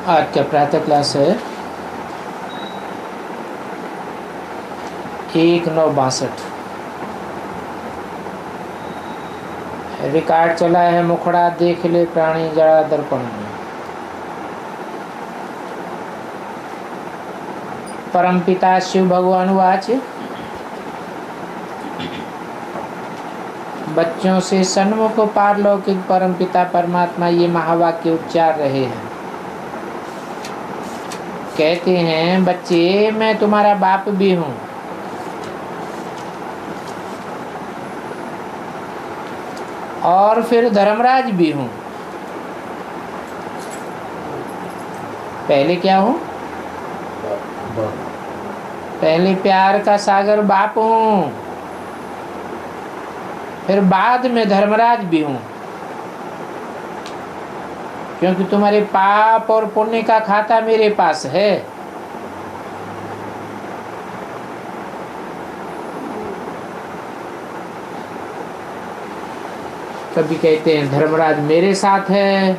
आज का प्रातः क्लास है 1962। रिकॉर्ड चला है मुखड़ा देख ले प्राणी जड़ा दर्पण में। परमपिता शिव भगवान वाच बच्चों से सन्मुख पारलौकिक परमपिता परमात्मा ये महावाक्य उच्चार रहे हैं। कहते हैं बच्चे मैं तुम्हारा बाप भी हूँ और फिर धर्मराज भी हूँ। पहले क्या हूँ? पहले प्यार का सागर बाप हूँ, फिर बाद में धर्मराज भी हूँ, क्योंकि तुम्हारे पाप और पुण्य का खाता मेरे पास है। कभी कहते हैं धर्मराज मेरे साथ है,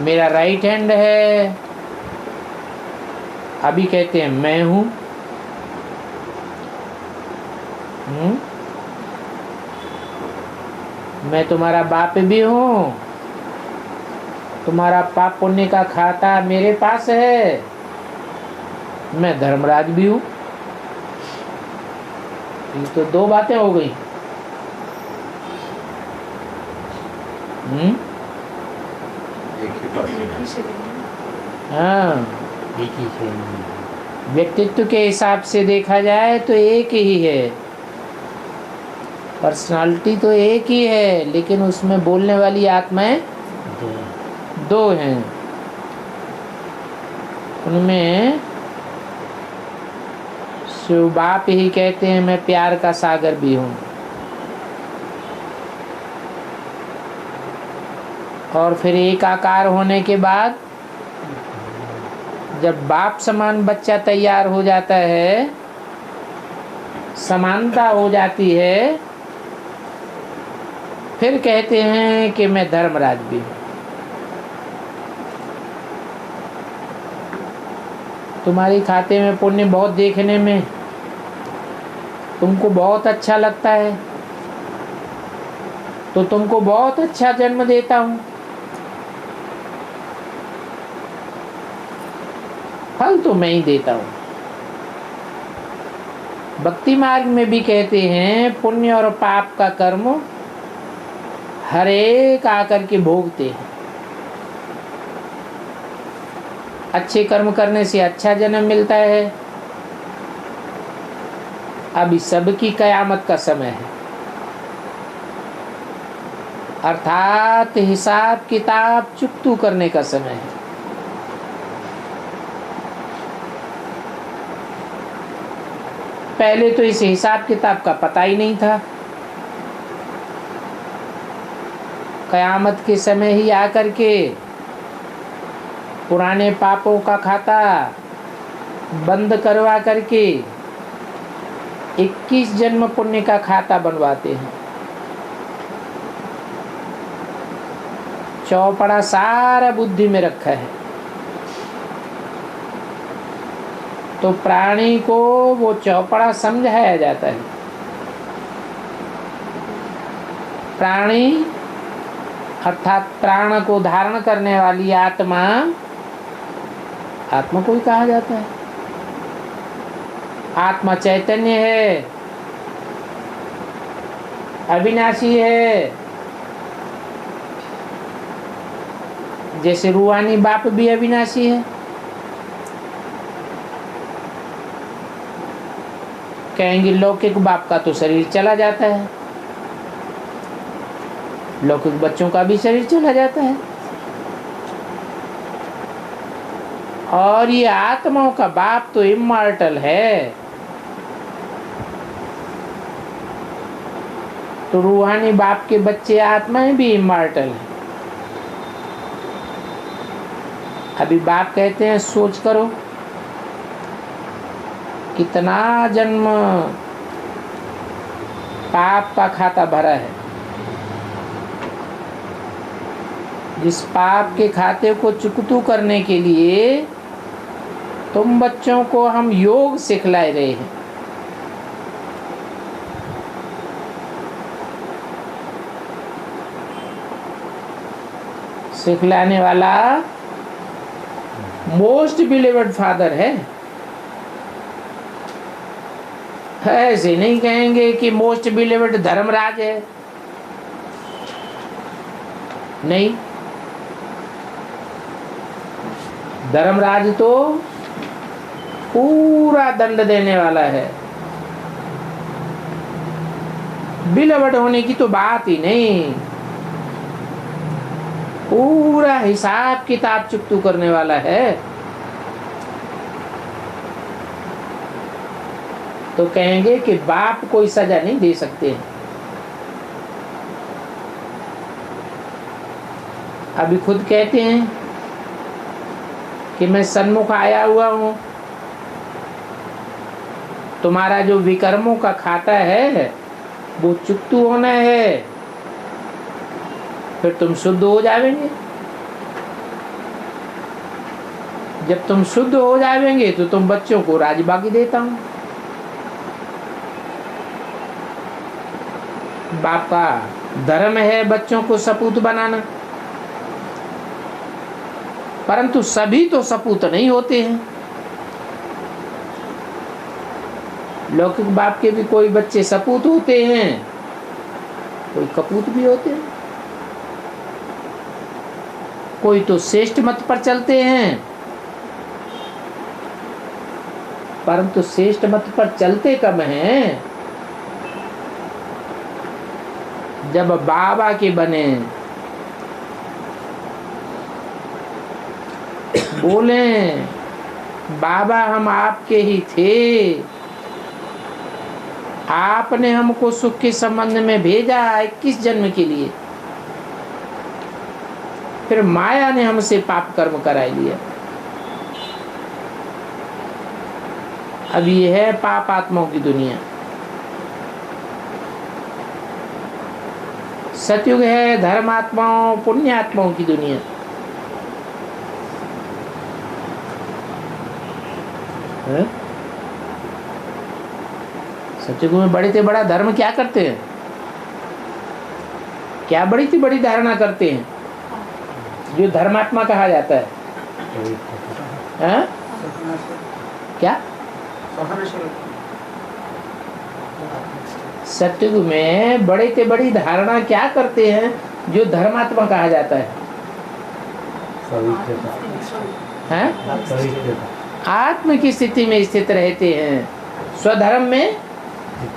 मेरा राइट हैंड है। अभी कहते हैं मैं हूँ। मैं तुम्हारा बाप भी हूँ, तुम्हारा पाप पुण्य का खाता मेरे पास है, मैं धर्मराज भी हूँ। ये तो दो बातें हो गई। हाँ, व्यक्तित्व के हिसाब से देखा जाए तो एक ही है, पर्सनालिटी तो एक ही है, लेकिन उसमें बोलने वाली आत्माएं दो हैं। उनमें शिव बाप ही कहते हैं मैं प्यार का सागर भी हूँ, और फिर एक आकार होने के बाद जब बाप समान बच्चा तैयार हो जाता है, समानता हो जाती है, फिर कहते हैं कि मैं धर्मराज भी हूँ। तुम्हारे खाते में पुण्य बहुत देखने में तुमको बहुत अच्छा लगता है, तो तुमको बहुत अच्छा जन्म देता हूँ। फल तो मैं ही देता हूँ। भक्ति मार्ग में भी कहते हैं पुण्य और पाप का कर्म हर एक आकर के भोगते हैं। अच्छे कर्म करने से अच्छा जन्म मिलता है। अभी सबकी कयामत का समय है, अर्थात हिसाब किताब चुकतू करने का समय है। पहले तो इस हिसाब किताब का पता ही नहीं था। कयामत के समय ही आकर के पुराने पापों का खाता बंद करवा करके 21 जन्म पुण्य का खाता बनवाते हैं। चौपड़ा सारा बुद्धि में रखा है, तो प्राणी को वो चौपड़ा समझाया जाता है। प्राणी अर्थात प्राण को धारण करने वाली आत्मा, आत्मा को ही कहा जाता है। आत्मा चैतन्य है, अविनाशी है। जैसे रूहानी बाप भी अविनाशी है। कहेंगे लौकिक बाप का तो शरीर चला जाता है, लौकिक बच्चों का भी शरीर चला जाता है, और ये आत्माओं का बाप तो इमॉर्टल है। तो रूहानी बाप के बच्चे आत्माएं भी इमॉर्टल हैं। अभी बाप कहते हैं सोच करो कितना जन्म पाप का खाता भरा है, जिस पाप के खाते को चुकतू करने के लिए तुम बच्चों को हम योग सिखला रहे हैं। सिखलाने वाला मोस्ट बिलीवर्ड फादर है। ऐसे नहीं कहेंगे कि मोस्ट बिलीवर्ड धर्मराज है, नहीं। धर्मराज तो पूरा दंड देने वाला है, बिलीवर्ड होने की तो बात ही नहीं। पूरा हिसाब किताब चुकतू करने वाला है। तो कहेंगे कि बाप कोई सजा नहीं दे सकते हैं। अभी खुद कहते हैं कि मैं सन्मुख आया हुआ हूं, तुम्हारा जो विकर्मों का खाता है वो चुकतू होना है, फिर तुम शुद्ध हो जाएंगे। जब तुम शुद्ध हो जाएंगे तो तुम बच्चों को राजबागी देता हूं। बाप का धर्म है बच्चों को सपूत बनाना, परंतु सभी तो सपूत नहीं होते हैं। लौकिक बाप के भी कोई बच्चे सपूत होते हैं, कोई कपूत भी होते हैं। कोई तो श्रेष्ठ मत पर चलते हैं, परंतु श्रेष्ठ मत पर चलते कम हैं। जब बाबा के बने, बोले बाबा हम आपके ही थे, आपने हमको सुख के संबंध में भेजा 21 जन्म के लिए, फिर माया ने हमसे पाप कर्म करा लिया। अब ये है पाप आत्माओं की दुनिया। सतयुग है धर्मात्माओं पुण्यात्माओं की दुनिया। सतयुग में बड़े से बड़ा धर्म क्या करते हैं? क्या बड़ी से बड़ी धारणा करते हैं जो धर्मात्मा कहा जाता है? क्या सतयुग में बड़े से बड़ी धारणा क्या करते हैं जो धर्मात्मा कहा जाता है? आत्म की स्थिति में स्थित रहते हैं। स्वधर्म में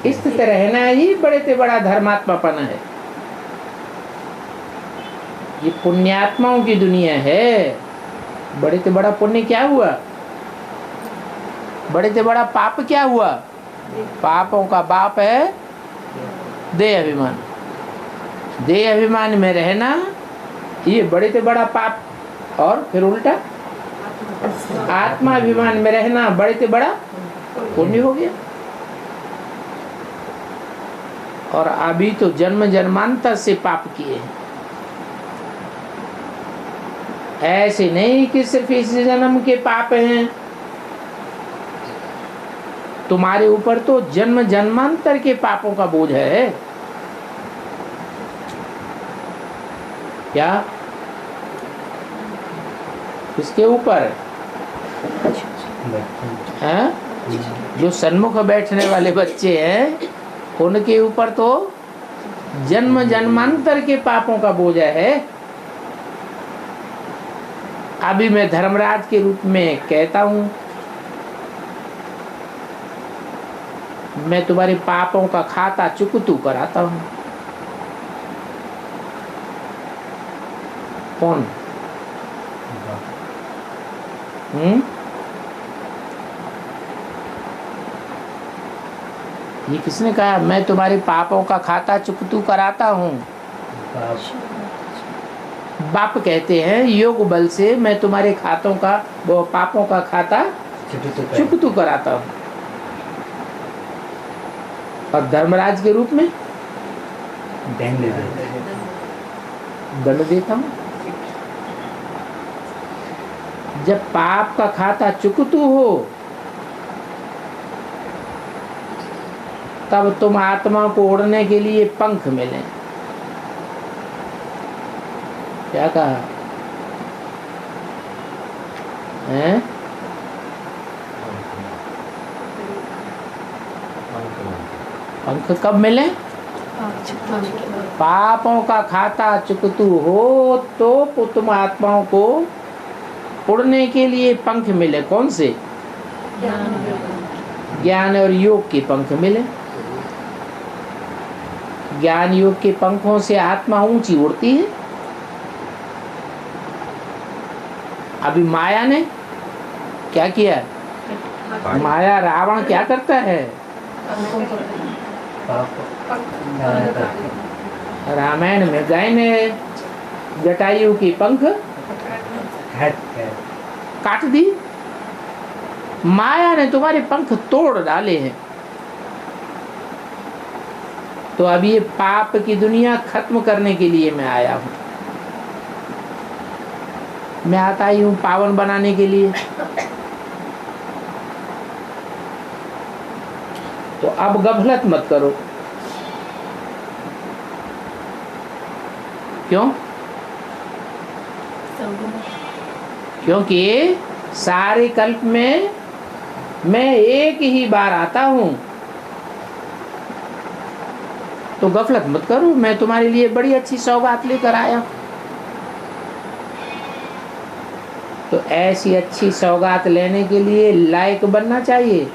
स्थित रहना ही बड़े से बड़ा धर्मात्मापन है। ये पुण्यात्माओं की दुनिया है। बड़े से बड़ा पुण्य क्या हुआ? बड़े से बड़ा पाप क्या हुआ? पापों का बाप है देह अभिमान। देह अभिमान में रहना ये बड़े से बड़ा पाप। और फिर उल्टा आत्मा अभिमान में रहना बड़े से बड़ा पुण्य हो गया। और अभी तो जन्म जन्मांतर से पाप किए हैं। ऐसे नहीं कि सिर्फ इस जन्म के पाप हैं, तुम्हारे ऊपर तो जन्म जन्मांतर के पापों का बोझ है। क्या इसके ऊपर हैं? जो सन्मुख बैठने वाले बच्चे हैं उनके ऊपर तो जन्म जन्मांतर के पापों का बोझ है। अभी मैं धर्मराज के रूप में कहता हूं, मैं तुम्हारे पापों का खाता चुकतू कराता हूं। कौन? ये किसने कहा मैं तुम्हारे पापों का खाता चुकतू कराता हूं? बाप कहते हैं योग बल से मैं तुम्हारे खातों का वो पापों का खाता चुकतू कराता हूं। और धर्मराज के रूप में दंड देता हूं। जब पाप का खाता चुकतू हो तब तुम आत्मा को उड़ने के लिए पंख मिले। क्या कहा है? पंख कब मिले? पापों का खाता चुकतू हो तो तुम आत्माओं को उड़ने के लिए पंख मिले। कौन से? ज्ञान और योग के पंख मिले। ज्ञान योग के पंखों से आत्मा ऊंची उड़ती है। अभी माया ने क्या किया? माया रावण क्या करता है? रामायण में गाय ने जटायु की पंख काट दी। माया ने तुम्हारे पंख तोड़ डाले हैं। तो अब ये पाप की दुनिया खत्म करने के लिए मैं आया हूं। मैं आता ही हूं पावन बनाने के लिए। तो अब गफलत मत करो। क्यों? क्योंकि सारे कल्प में मैं एक ही बार आता हूं। तो गफलत मत करो। मैं तुम्हारे लिए बड़ी अच्छी सौगात लेकर आया। तो ऐसी अच्छी सौगात लेने के लिए लायक बनना चाहिए।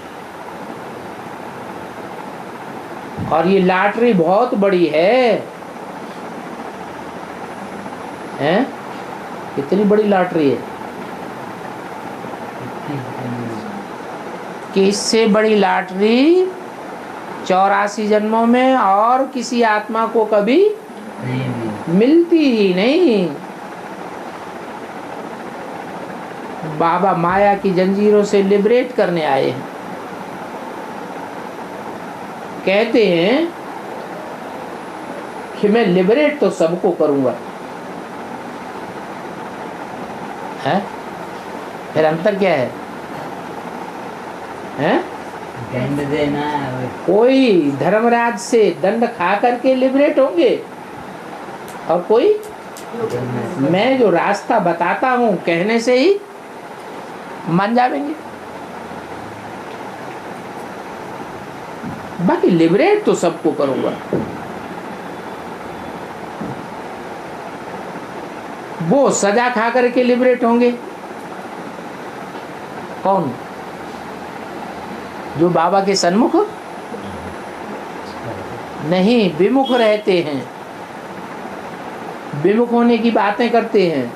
और ये लॉटरी बहुत बड़ी है। हैं? कितनी बड़ी लॉटरी है कि इससे बड़ी लॉटरी 84 जन्मों में और किसी आत्मा को कभी मिलती ही नहीं। बाबा माया की जंजीरों से लिबरेट करने आए हैं। कहते हैं कि मैं लिबरेट तो सबको करूंगा। है? फिर अंतर क्या है? हैं? दंड देना। कोई धर्मराज से दंड खा करके लिबरेट होंगे और कोई मैं जो रास्ता बताता हूं कहने से ही मान जाएंगे। बाकी लिबरेट तो सबको करूंगा। वो सजा खा करके लिबरेट होंगे। कौन? जो बाबा के सन्मुख नहीं विमुख रहते हैं, विमुख होने की बातें करते हैं,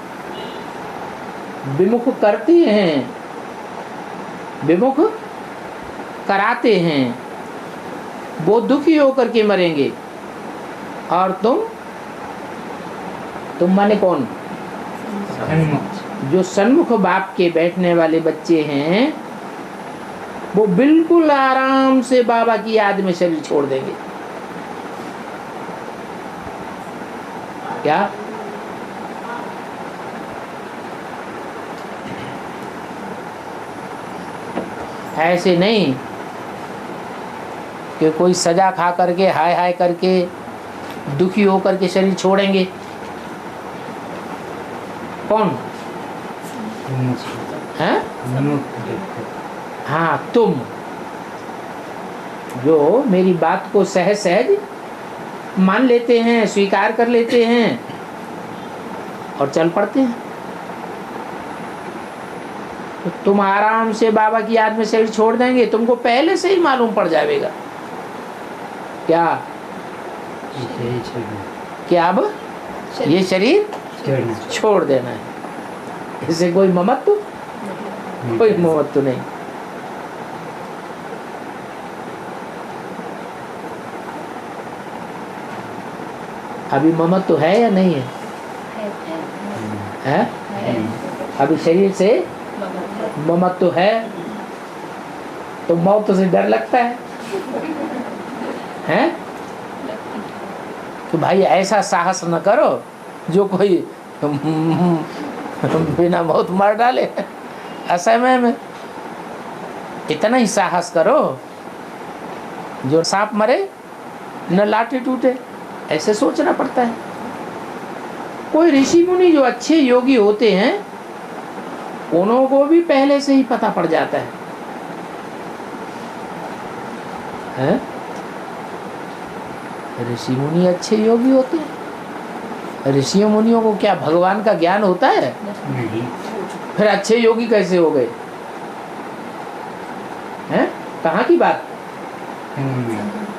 विमुख करते हैं, विमुख कराते हैं, वो दुखी होकर के मरेंगे। और तुम माने कौन? जो सन्मुख बाप के बैठने वाले बच्चे हैं वो बिल्कुल आराम से बाबा की याद में शरीर छोड़ देंगे। क्या? ऐसे नहीं कि कोई सजा खा करके हाय हाय करके दुखी होकर के शरीर छोड़ेंगे। कौन? हैं? हाँ, तुम जो मेरी बात को सहज सहज मान लेते हैं, स्वीकार कर लेते हैं और चल पड़ते हैं। तो तुम आराम से बाबा की याद में शरीर छोड़ देंगे। तुमको पहले से ही मालूम पड़ जाएगा। क्या? क्या अब ये शरीर छोड़ देना है। इससे कोई ममत्व, कोई ममत्व नहीं। अभी ममत्व है या नहीं है? है? अभी शरीर से ममत्व है तो मौत से डर लगता है। हैं? तो भाई ऐसा साहस न करो जो कोई बिना मौत मार डाले। असमय में। इतना ही साहस करो, जो सांप मरे न लाठी टूटे, ऐसे सोचना पड़ता है। कोई ऋषि मुनि जो अच्छे योगी होते हैं, उन्हों को भी पहले से ही पता पड़ जाता है, हैं? ऋषि मुनि अच्छे योगी होते हैं। ऋषियों मुनियों को क्या भगवान का ज्ञान होता है? नहीं। फिर अच्छे योगी कैसे हो गए? हैं? कहाँ की बात?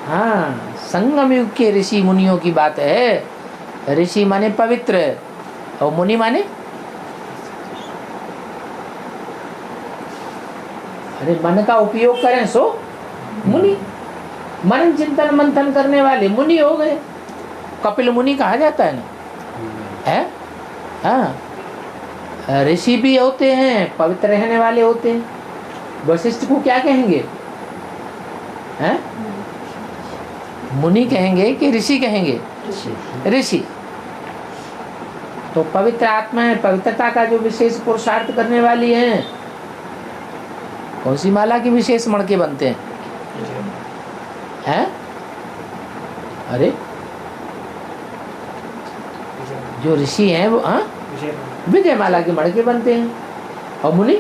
हाँ, संगम युग के ऋषि मुनियों की बात है। ऋषि माने पवित्र और मुनि माने अरे मन का उपयोग करें सो मुनि। मन चिंतन मंथन करने वाले मुनि हो गए। कपिल मुनि कहा जाता है ना, है? हाँ, ऋषि भी होते हैं, पवित्र रहने वाले होते हैं। वशिष्ठ को क्या कहेंगे? हैं? मुनि कहेंगे कि ऋषि कहेंगे? ऋषि। तो पवित्र आत्मा है, पवित्रता का जो विशेष पुरुषार्थ करने वाली है। कौन सी माला की विशेष मणके बनते हैं? हैं? अरे जो ऋषि हैं वो विजय माला के मणके बनते हैं। और मुनि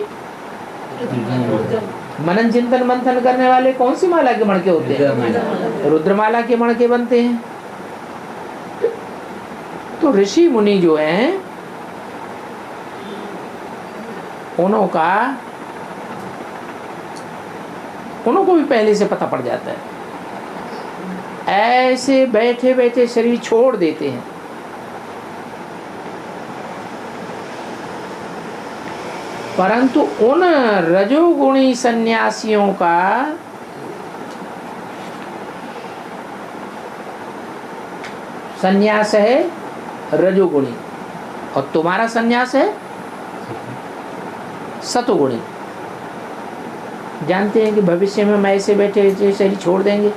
मनन चिंतन मंथन करने वाले कौन सी माला के मणके होते हैं? रुद्रमाला के मणके बनते हैं। तो ऋषि मुनि जो हैं, उनको भी पहले से पता पड़ जाता है। ऐसे बैठे बैठे शरीर छोड़ देते हैं। परंतु उन रजोगुणी सन्यासियों का सन्यास है रजोगुणी, और तुम्हारा सन्यास है सतोगुणी। जानते हैं कि भविष्य में हम ऐसे बैठे शरीर छोड़ देंगे।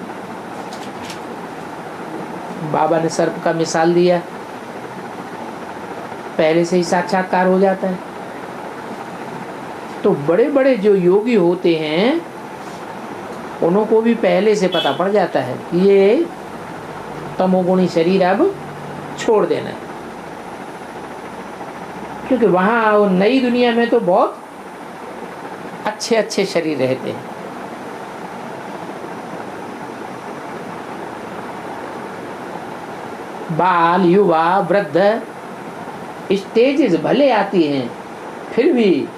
बाबा ने सर्प का मिसाल दिया, पहले से ही साक्षात्कार हो जाता है। तो बड़े बड़े जो योगी होते हैं, उनको भी पहले से पता पड़ जाता है कि ये तमोगुणी शरीर अब छोड़ देना है। क्योंकि वहाँ नई दुनिया में तो बहुत अच्छे अच्छे शरीर रहते हैं। बाल, युवा, वृद्ध स्टेजेस भले आती हैं, फिर भी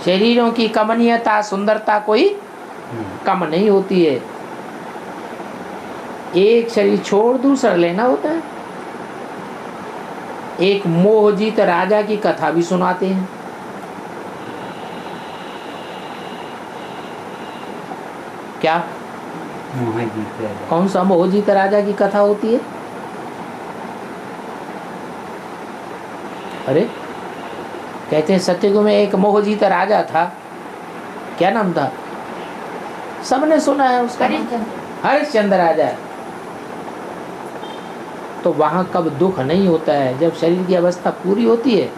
शरीरों की कमनीयता, सुंदरता कोई कम नहीं होती है। एक शरीर छोड़ दूसरा लेना होता है। एक मोहजीत राजा की कथा भी सुनाते हैं। क्या? मोहजीत राजा। कौन सा मोहजीत राजा की कथा होती है? अरे कहते हैं सत्ययुग में एक मोहजीत राजा था। क्या नाम था? सबने सुना है उसका। हरिश्चंद्र राजा। तो वहाँ कब दुख नहीं होता है, जब शरीर की अवस्था पूरी होती है,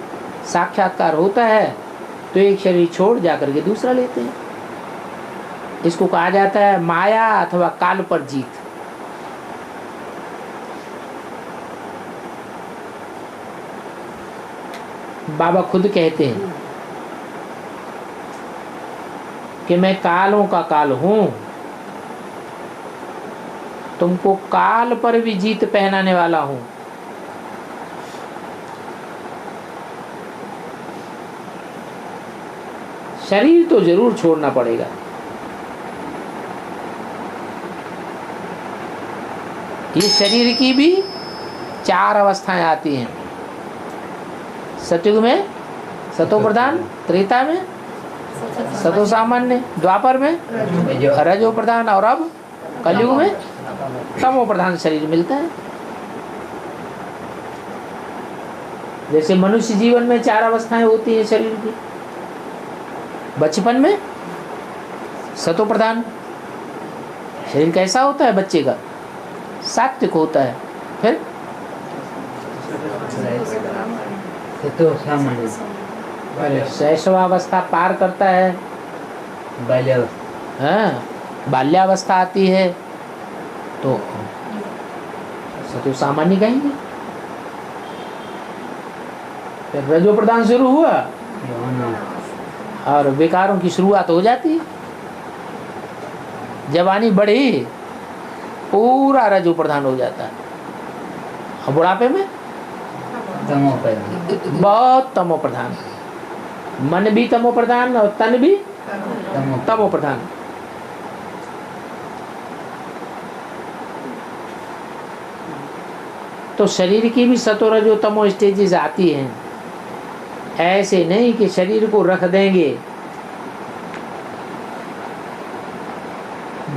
साक्षात्कार होता है, तो एक शरीर छोड़ जाकर के दूसरा लेते हैं। इसको कहा जाता है माया अथवा काल पर जीत। बाबा खुद कहते हैं कि मैं कालों का काल हूं, तुमको काल पर भी जीत पहनाने वाला हूं। शरीर तो जरूर छोड़ना पड़ेगा। ये शरीर की भी 4 अवस्थाएं आती हैं। सतयुग में सतो प्रधान, त्रेता में सतो सामान्य, द्वापर में रजो प्रधान, और अब कलयुग में तमो प्रधान शरीर मिलता है। जैसे मनुष्य जीवन में 4 अवस्थाएं होती हैं शरीर की। बचपन में सतो प्रधान शरीर कैसा होता है बच्चे का? सात्विक होता है। फिर तो सामान्य शैशवावस्था पार करता है, बाल्यावस्था। हाँ, बाल्यावस्था आती है तो सत्व सामान्य कहेंगे। फिर रजो प्रधान शुरू हुआ और विकारों की शुरुआत हो जाती है। जवानी बढ़ी पूरा रजो प्रधान हो जाता है, और बुढ़ापे में तमो प्रधान। बहुत तमो प्रधान, मन भी तमो प्रधान और तन भी तमो प्रधान। तो शरीर की भी सतो रजो तमो स्टेजेस आती हैं। ऐसे नहीं कि शरीर को रख देंगे।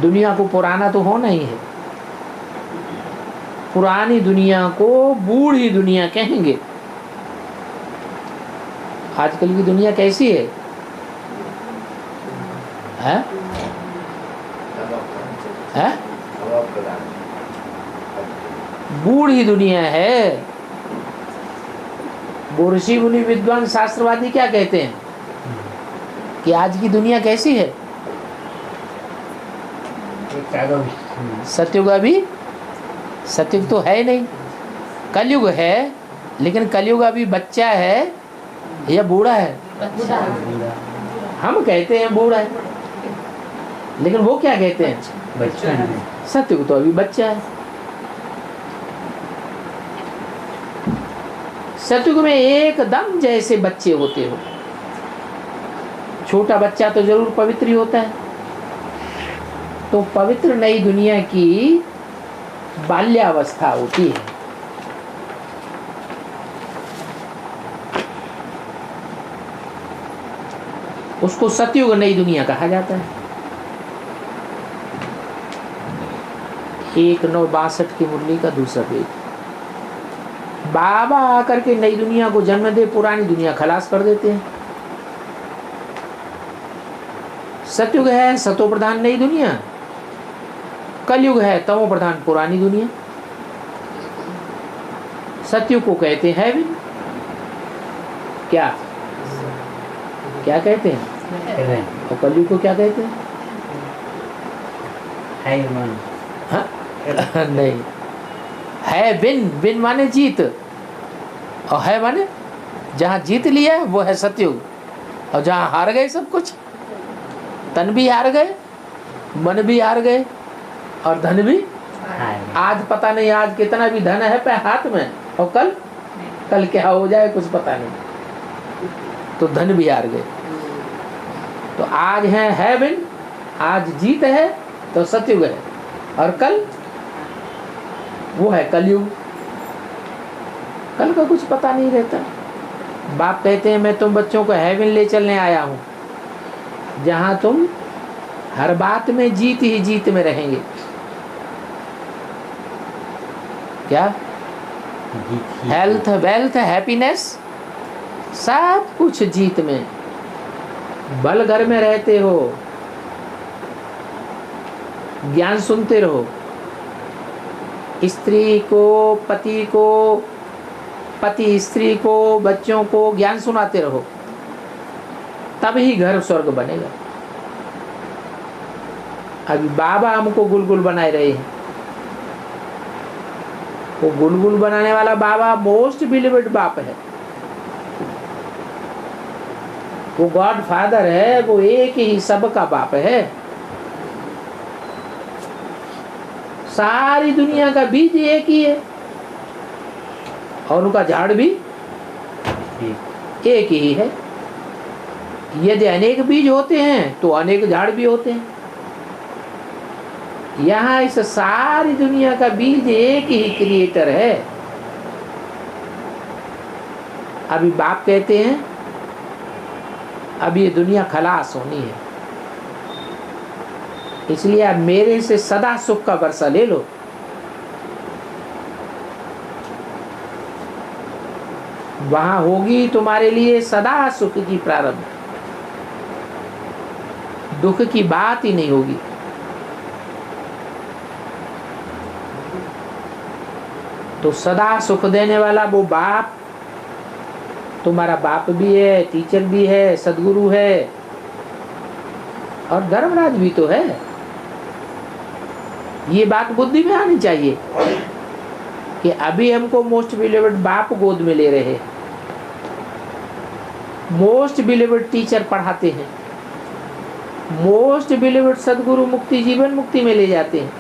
दुनिया को पुराना तो होना ही है, पुरानी दुनिया को बूढ़ी दुनिया कहेंगे। आजकल की दुनिया कैसी है, हैं? हैं? बूढ़ी दुनिया है। वो ऋषि मुनि विद्वान शास्त्रवादी क्या कहते हैं कि आज की दुनिया कैसी है? सतयुग अभी, सतयुग तो है नहीं, कलयुग है। लेकिन कलयुग अभी बच्चा है या बूढ़ा है? हम कहते हैं बूढ़ा है, लेकिन वो क्या कहते हैं? बच्चा है। सतयुग तो अभी बच्चा है। सतयुग में एकदम जैसे बच्चे होते हो। छोटा बच्चा तो जरूर पवित्र ही होता है। तो पवित्र नई दुनिया की बाल्यावस्था होती है। उसको सतयुग नई दुनिया कहा जाता है। 1962 की मुरली का दूसरा पेज। बाबा आकर के नई दुनिया को जन्म दे, पुरानी दुनिया खलास कर देते हैं। सतयुग है सतो प्रधान नई दुनिया, कलयुग है तमो प्रधान पुरानी दुनिया। सतयुग को कहते हैं हेवन। क्या क्या कहते हैं? और कलयुग को क्या कहते हैं? हाँ? नहीं, है विन, विन माने जीत, और है माने जहाँ जीत लिया वो है सतयुग। और जहाँ हार गए सब कुछ, तन भी हार गए, मन भी हार गए, और धन भी। आज पता नहीं आज कितना भी धन है पे हाथ में, और कल क्या हो जाए कुछ पता नहीं। तो धन भी हार गए। तो आज है हेवन, आज जीत है तो सतयुग है, और कल वो है कलयुग। कल का कुछ पता नहीं रहता। बाप कहते हैं मैं तुम बच्चों को हेवन ले चलने आया हूँ, जहाँ तुम हर बात में जीत ही जीत में रहेंगे। क्या? हेल्थ, वेल्थ, हैप्पीनेस, सब कुछ जीत में। बल घर में रहते हो, ज्ञान सुनते रहो। स्त्री को, पति स्त्री को, बच्चों को ज्ञान सुनाते रहो, तभी घर स्वर्ग बनेगा। अभी बाबा हमको गुलगुल बनाए रहे हैं। वो गुलगुल बनाने वाला बाबा मोस्ट बिलीवेड बाप है। वो गॉड फादर है, वो एक ही सबका बाप है। सारी दुनिया का बीज एक ही है, और उनका झाड़ भी एक ही है। यदि अनेक बीज होते हैं तो अनेक झाड़ भी होते हैं। यहाँ इस सारी दुनिया का बीज एक ही क्रिएटर है। अभी बाप कहते हैं अब ये दुनिया खलास होनी है, इसलिए आप मेरे से सदा सुख का वर्षा ले लो। वहां होगी तुम्हारे लिए सदा सुख की प्रारंभ, दुख की बात ही नहीं होगी। तो सदा सुख देने वाला वो बाप तुम्हारा बाप भी है, टीचर भी है, सदगुरु है और धर्मराज भी तो है। ये बात बुद्धि में आनी चाहिए कि अभी हमको मोस्ट बिलीवर्ड बाप गोद में ले रहे हैं, मोस्ट बिलीवर्ड टीचर पढ़ाते हैं, मोस्ट बिलीवर्ड सदगुरु मुक्ति जीवन मुक्ति में ले जाते हैं।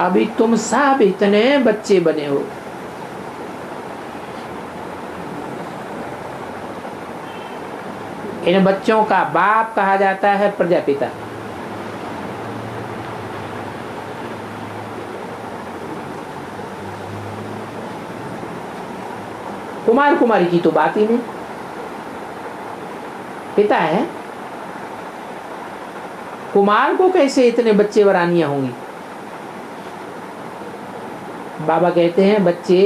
अभी तुम सब इतने बच्चे बने हो, इन बच्चों का बाप कहा जाता है प्रजापिता। कुमार कुमारी की तो बात ही नहीं, पिता है। कुमार को कैसे इतने बच्चे वरानियां होंगी? बाबा कहते हैं बच्चे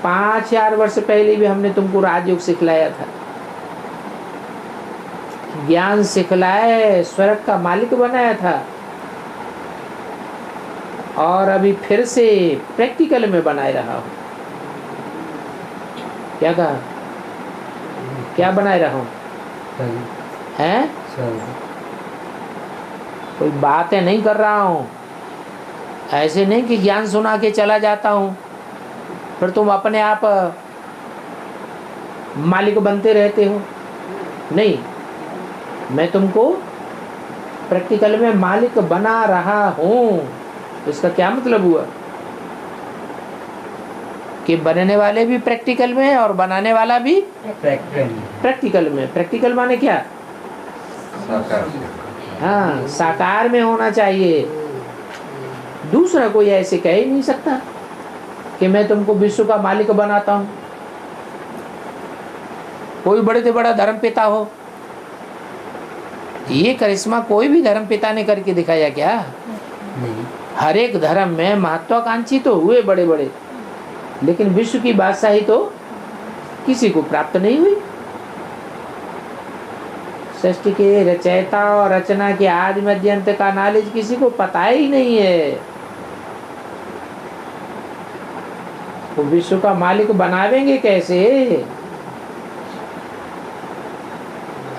5000 वर्ष पहले भी हमने तुमको राजयोग सिखलाया था, ज्ञान सिखलाए, स्वर्ग का मालिक बनाया था, और अभी फिर से प्रैक्टिकल में बनाए रहा हूं। क्या कहा? क्या बनाए रहा हूं? हैं? कोई बातें नहीं कर रहा हूं, ऐसे नहीं कि ज्ञान सुना के चला जाता हूं फिर तुम अपने आप मालिक बनते रहते हो। नहीं, मैं तुमको प्रैक्टिकल में मालिक बना रहा हूं। तो इसका क्या मतलब हुआ कि बनने वाले भी प्रैक्टिकल में और बनाने वाला भी प्रैक्टिकल में। प्रैक्टिकल माने क्या? हाँ, साकार में होना चाहिए। दूसरा कोई ऐसे कह ही नहीं सकता कि मैं तुमको विश्व का मालिक बनाता हूं। कोई बड़े से बड़ा धर्म पिता हो, ये करिश्मा कोई भी धर्म पिता ने करके दिखाया क्या? नहीं। हर एक धर्म में महत्वाकांक्षी तो हुए बड़े बड़े, लेकिन विश्व की बादशाही तो किसी को प्राप्त नहीं हुई। सृष्टि के रचयिता और रचना के आदि मध्य अंत का नॉलेज किसी को पता ही नहीं है। वो विश्व का मालिक बनावेंगे कैसे?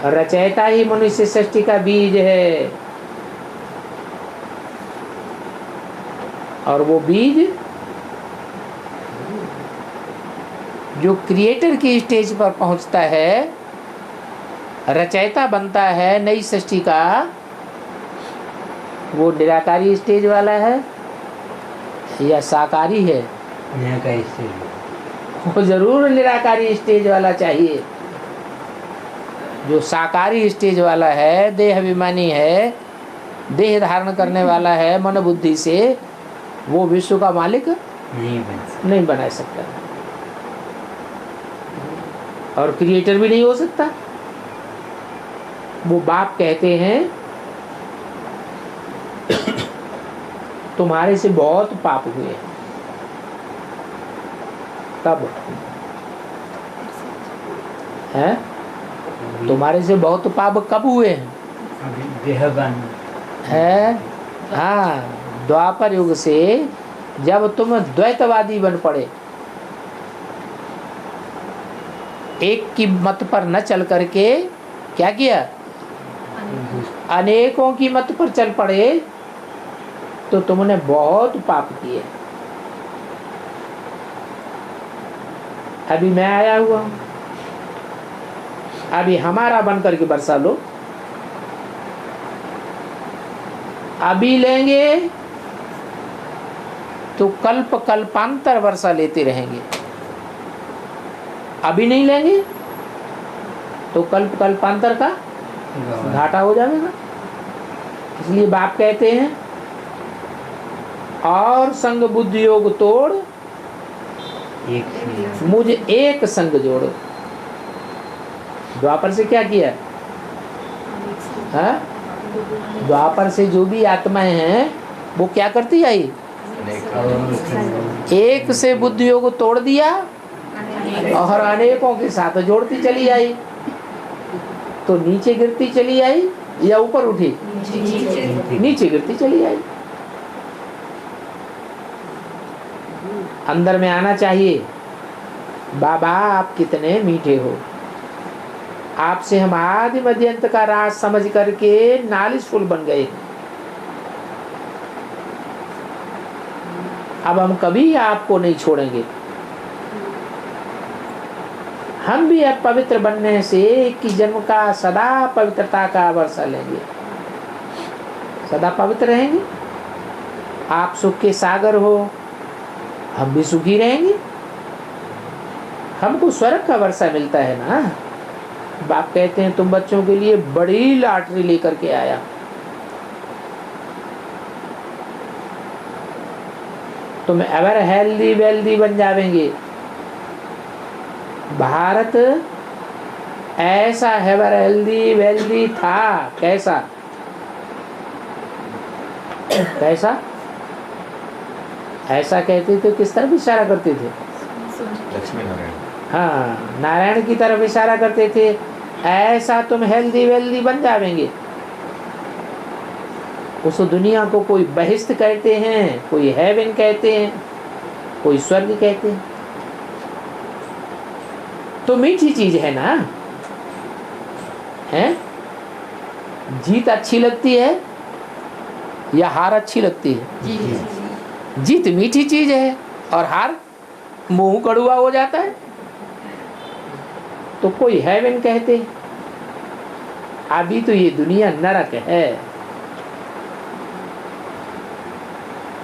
रचयिता ही मनुष्य सृष्टि का बीज है, और वो बीज जो क्रिएटर की स्टेज पर पहुंचता है, रचयिता बनता है नई सृष्टि का, वो निराकारी स्टेज वाला है या साकारी है? निराकारी स्टेज। वो जरूर निराकारी स्टेज वाला चाहिए। जो साकारी स्टेज वाला है, देह अभिमानी है, देह धारण करने वाला है मन बुद्धि से, वो विश्व का मालिक नहीं बना सकता, और क्रिएटर भी नहीं हो सकता। वो बाप कहते हैं तुम्हारे से बहुत पाप हुए। कब है? तुम्हारे से बहुत पाप कब हुए हैं? है हाँ, द्वापर युग से जब तुम द्वैतवादी बन पड़े, एक की मत पर न चल करके क्या किया? अनेकों की मत पर चल पड़े, तो तुमने बहुत पाप किए। अभी मैं आया हुआ हूं, अभी हमारा बन करके बरसा लो। अभी लेंगे तो कल्प कल्पांतर वर्षा लेते रहेंगे, अभी नहीं लेंगे तो कल्प कल्पांतर का घाटा हो जाएगा। इसलिए बाप कहते हैं और संग बुद्धि योग तोड़ मुझे एक संग जोड़। द्वापर से क्या किया? हाँ? द्वापर से जो भी आत्माएं हैं वो क्या करती आई? एक से बुद्धि योग तोड़ दिया और अनेकों के साथ जोड़ती चली आई। तो नीचे गिरती चली आई या ऊपर उठी? नीचे गिरती चली आई। अंदर में आना चाहिए, बाबा आप कितने मीठे हो, आपसे हम आदि मध्य अंत का राज समझ करके नालिशफुल बन गए, अब हम कभी आपको नहीं छोड़ेंगे। हम भी अब पवित्र बनने से 21 जन्म का सदा पवित्रता का वर्षा लेंगे, सदा पवित्र रहेंगे। आप सुख के सागर हो, हम भी सुखी रहेंगे। हमको स्वर्ग का वर्षा मिलता है ना। बाप कहते हैं तुम बच्चों के लिए बड़ी लॉटरी लेकर के आया, तुम एवर हेल्दी वेल्दी बन जाएंगे। भारत ऐसा एवर हेल्दी वेल्दी था, कैसा कैसा ऐसा कहते थे, किस तरफ इशारा करते थे? लक्ष्मी नारायण। हाँ, नारायण की तरफ इशारा करते थे, ऐसा तुम हेल्दी वेल्दी बन जाएंगे। उस दुनिया को कोई बहिष्ट कहते हैं, कोई हेवन कहते हैं, कोई स्वर्ग कहते हैं। तो मीठी चीज है ना, है? जीत अच्छी लगती है या हार अच्छी लगती है? जीत मीठी चीज है और हार मुंह कड़ुआ हो जाता है। तो कोई हेवन कहते, अभी तो ये दुनिया नरक है।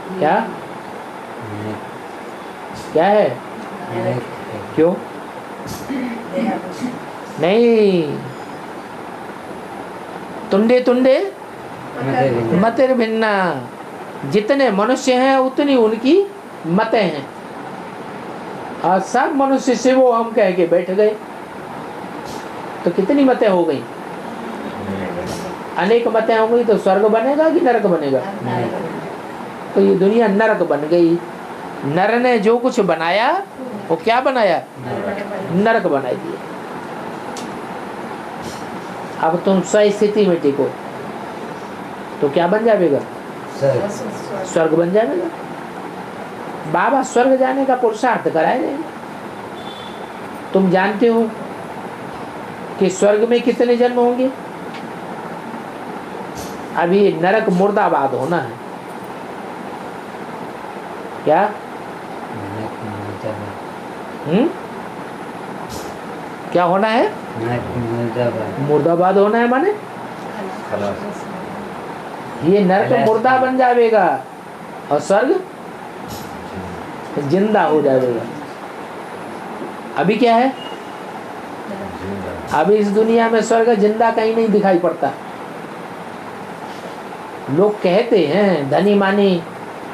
क्या क्या है? क्यों नहीं? तुंडे तुंडे मतेर भिन्ना, जितने मनुष्य हैं उतनी उनकी मतें हैं, और सब मनुष्य से वो हम कह के बैठ गए, तो कितनी मतें हो गई? अनेक मतें हो गई, तो स्वर्ग बनेगा कि नरक बनेगा? तो ये दुनिया नरक बन गई। नर ने जो कुछ बनाया वो क्या बनाया? नरक बना दिया। अब तुम सही स्थिति में टिको तो क्या बन जाएगा? स्वर्ग बन जाएगा। बाबा स्वर्ग जाने का पुरुषार्थ कराए। तुम जानते हो कि स्वर्ग में कितने जन्म होंगे? अभी नरक मुर्दाबाद होना है। क्या? क्या होना है? मुर्दाबाद होना है। माने ये नरक मुर्दा बन जाएगा और स्वर्ग जिंदा हो जाएगा। अभी क्या है? अभी इस दुनिया में स्वर्ग जिंदा कहीं नहीं दिखाई पड़ता। लोग कहते हैं धनी मानी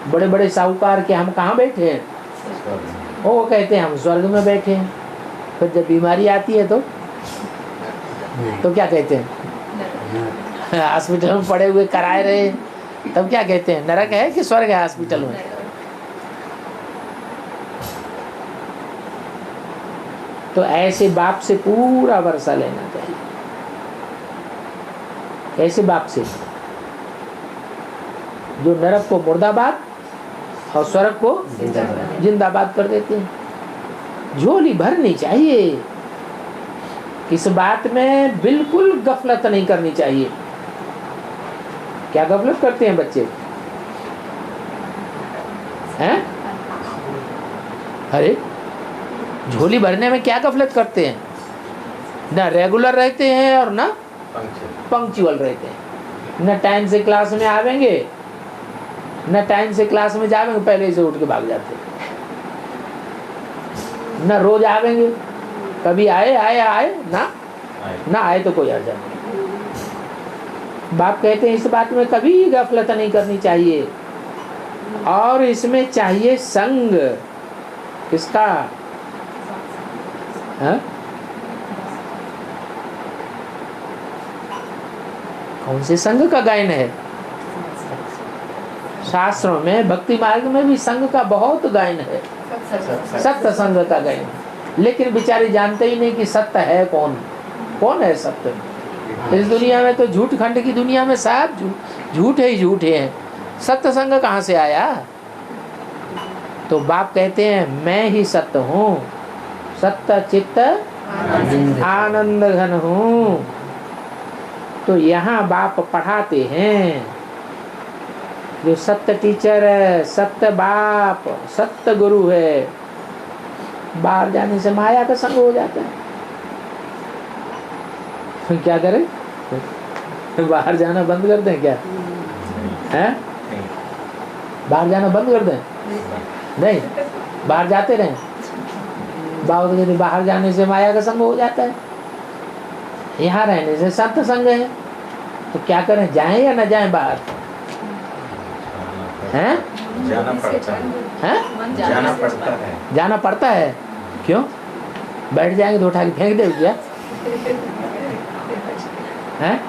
बड़े बड़े साहूकार के हम कहाँ बैठे हैं? वो कहते हैं हम स्वर्ग में बैठे हैं। फिर जब बीमारी आती है तो क्या कहते हैं? हॉस्पिटल में पड़े हुए कराए रहे, तब क्या कहते हैं? नरक है कि स्वर्ग है हॉस्पिटल में? तो ऐसे बाप से पूरा वर्षा लेना चाहिए। ऐसे बाप से जो नरक को मुर्दाबाद और स्वर्ग को जिंदाबाद कर देते हैं। झोली भरनी चाहिए। इस बात में बिल्कुल गफलत नहीं करनी चाहिए। क्या गफलत करते हैं बच्चे? हैं? अरे झोली भरने में क्या गफलत करते हैं? ना रेगुलर रहते हैं और ना पंक्चुअल रहते हैं। न टाइम से क्लास में आवेंगे, न टाइम से क्लास में जावेंगे, पहले से उठ के भाग जाते। न रोज आवेंगे, कभी आए ना आए तो कोई अर्जा नहीं। बाप कहते हैं इस बात में कभी गफलत नहीं करनी चाहिए। और इसमें चाहिए संग। किसका? हाँ? कौन से संग का गायन है? शास्त्रों में भक्ति मार्ग में भी संग का बहुत गायन है। सत्य संग का गायन है। लेकिन बेचारे जानते ही नहीं कि सत्य है कौन है सत्य। इस दुनिया में तो झूठ खंड की दुनिया में सब झूठ है ही झूठ है। सत्य संग कहाँ से आया? तो बाप कहते हैं मैं ही सत्य हूँ, सत्य चित्त आनंद घन हूँ। तो यहाँ बाप पढ़ाते हैं, जो सत्य टीचर है, सत्य बाप, सत्य गुरु है, बाहर जाने से माया का संग हो जाता है। क्या करें, बाहर जाना बंद कर दें क्या? हैं? बाहर जाना बंद कर दें? नहीं, बाहर जाते रहें। बाबा कहते बाहर जाने से माया का संग हो जाता है, यहाँ रहने से सत्य संग है। तो क्या करें, जाएं या न जाएं बाहर? हैं? जाना पड़ता है। हैं? जाना पड़ता है। जाना पड़ता है। क्यों? बैठ जाएंगे तो उठा के फेंक दे क्या? हैं?